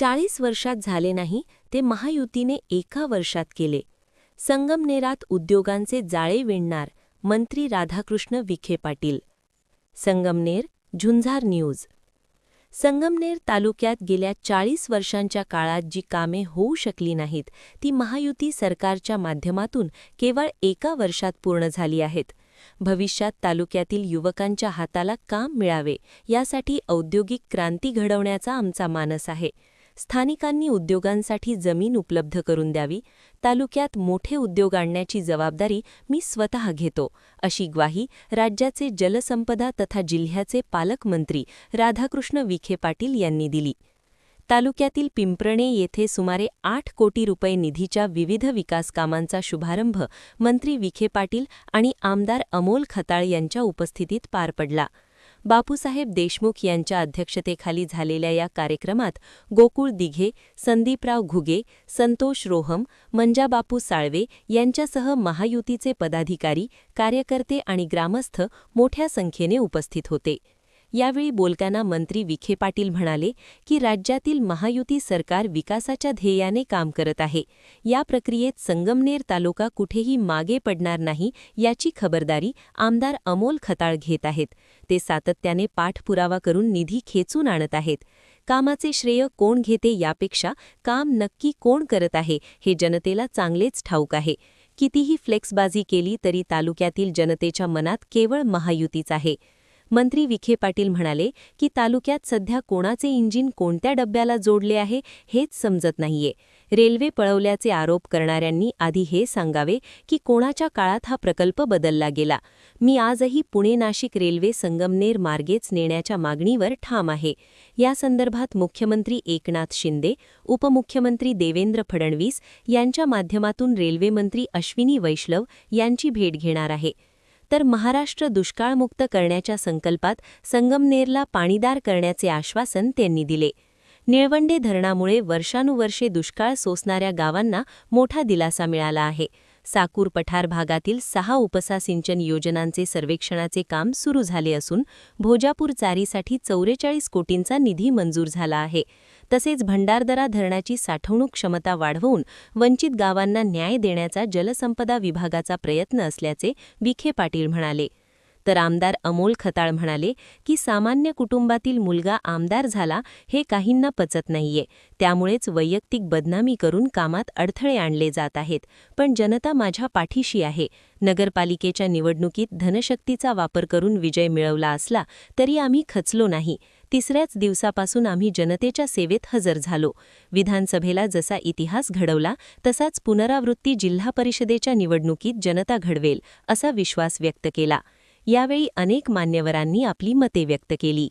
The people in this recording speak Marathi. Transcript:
40 वर्षात झाले नाही ते महायुतीने एका वर्षात केले. संगमनेरात उद्योगांचे जाळे विणणार मंत्री राधाकृष्ण विखे पाटील. संगमनेर, झुंजार न्यूज. संगमनेर तालुक्यात गेल्या 40 वर्षांच्या काळात जी कामे होऊ शकली नाहीत ती महायुती सरकारच्या माध्यमातून केवळ एका वर्षात पूर्ण झाली आहेत. भविष्यात तालुक्यातील युवकांच्या हाताला काम मिळावे यासाठी औद्योगिक क्रांती घडवण्याचा आमचा मानस आहे. स्थानिकांनी उद्योगांसाठी जमीन उपलब्ध करून द्यावी. तालुक्यात मोठे उद्योग आणण्याची जबाबदारी मी स्वतः घेतो, अशी ग्वाही राज्याचे जलसंपदा तथा जिल्ह्याचे पालकमंत्री राधाकृष्ण विखे पाटील यांनी दिली. तालुक्यातील पिंपरणे येथे सुमारे 8 कोटी रुपये निधीच्या विविध विकास कामांचा शुभारंभ मंत्री विखे पाटील आणि आमदार अमोल खताळ यांच्या उपस्थितीत पार पडला. बापूसाहेब देशमुख यांच्या अध्यक्षतेखाली झालेल्या या कार्यक्रमात गोकुळ दिघे, संदीपराव घुगे, संतोष रोहम, मंजाबापू साळवे यांच्यासह महायुतीचे पदाधिकारी, कार्यकर्ते आणि ग्रामस्थ मोठ्या संख्येने उपस्थित होते. यावेळी बोलताना मंत्री विखे पाटील म्हणाले की राज्यातील महायुती सरकार विकासाच्या ध्येयाने काम करत आहे. या प्रक्रियेत संगमनेर तालुका कुठेही मागे पडणार नाही याची खबरदारी आमदार अमोल खताळ घेत आहेत. ते सातत्याने पाठपुरावा करून निधी खेचून आणत आहेत. कामाचे श्रेय कोण घेते यापेक्षा काम नक्की कोण करत आहे हे जनतेला चांगलेच ठाऊक आहे. कितीही फ्लेक्सबाजी केली तरी तालुक्यातील जनतेच्या मनात केवळ महायुतीच आहे. मंत्री विखे पाटील म्हणाले की तालुक्यात सध्या कोणाचे इंजिन कोणत्या डब्याला जोडले आहे हेच समजत नाहीये. रेल्वे पळवल्याचे आरोप करणाऱ्यांनी आधी हे सांगावे की कोणाच्या काळात हा प्रकल्प बदलला गेला. मी आजही पुणे-नाशिक रेल्वे संगमनेर मार्गेच नेण्याच्या मागणीवर ठाम आहे. या संदर्भात मुख्यमंत्री एकनाथ शिंदे, उपमुख्यमंत्री देवेंद्र फडणवीस यांच्या माध्यमातून रेल्वेमंत्री अश्विनी वैष्णव यांची भेट घेणार आहे. तर महाराष्ट्र दुष्काळमुक्त करण्याच्या संकल्पात संगमनेरला पाणीदार करण्याचे आश्वासन त्यांनी दिले. निळवंडे धरणामुळे वर्षानुवर्षे दुष्काळ सोसणाऱ्या गावांना मोठा दिलासा मिळाला आहे. साकूर पठार भागातील 6 उपसा सिंचन योजनांचे सर्वेक्षणाचे काम सुरू झाले असून भोजापूर चारीसाठी 44 कोटींचा निधी मंजूर झाला आहे. तसेच भंडारदरा धरणाची साठवणूक क्षमता वाढवून वंचित गावांना न्याय देण्याचा जलसंपदा विभागाचा प्रयत्न असल्याचे विखे पाटील म्हणाले. तर आमदार अमोल खताळ म्हणाले की सामान्य कुटुंबातील मुलगा आमदार झाला हे काहींना पचत नाहीये. त्यामुळेच वैयक्तिक बदनामी करून कामात अडथळे आणले जात आहेत. पण जनता माझ्या पाठीशी आहे. नगरपालिकेच्या निवडणुकीत धनशक्तीचा वापर करून विजय मिळवला असला तरी आम्ही खचलो नाही. तिसऱ्याच दिवसापासून आम्ही जनतेच्या सेवेत हजर झालो. विधानसभेला जसा इतिहास घडवला तसाच पुनरावृत्ती जिल्हा परिषदेच्या निवडणुकीत जनता घडवेल असा विश्वास व्यक्त केला. यावेळी अनेक मान्यवरांनी आपली मते व्यक्त केली.